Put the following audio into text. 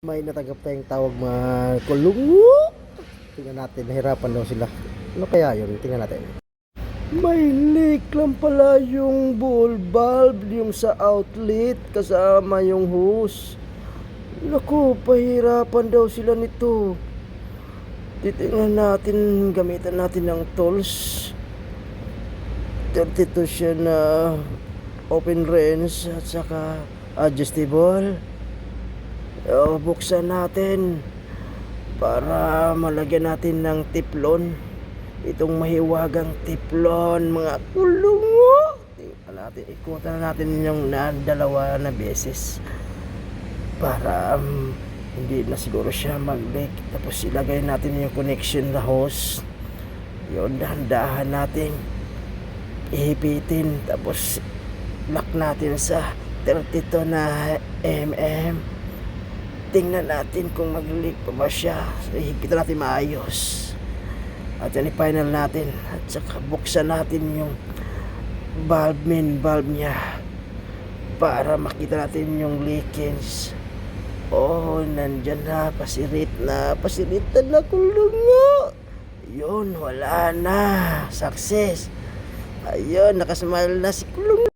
May natanggap tayong tawag mga kulungo. Tingnan natin, nahirapan daw sila. Ano kaya yun? Tingnan natin. May leak lang pala yung ball valve, yung sa outlet, kasama yung hose. Naku, pahirapan daw sila nito. Titingnan natin, gamitan natin ng tools. 32 siya na open range at saka adjustable. Buksan natin para malagyan natin ng tiplon, itong mahiwagang tiplon mga kulungo. Tingnan natin, ikutan natin yung dalawa na beses para hindi na siguro siya mag-leak. Tapos ilagay natin yung connection na hose, yun, dahan-dahan natin ihipitin, tapos lock natin sa 32 na tingnan natin kung mag-leak pa ba siya. So, ihipitan natin maayos at yan i-final natin at saka buksan natin yung main valve niya para makita natin yung leakage. Nandyan na, pasiritan na kulungo. Yun, wala na, success. Ayun, nakasmile na si kulungo.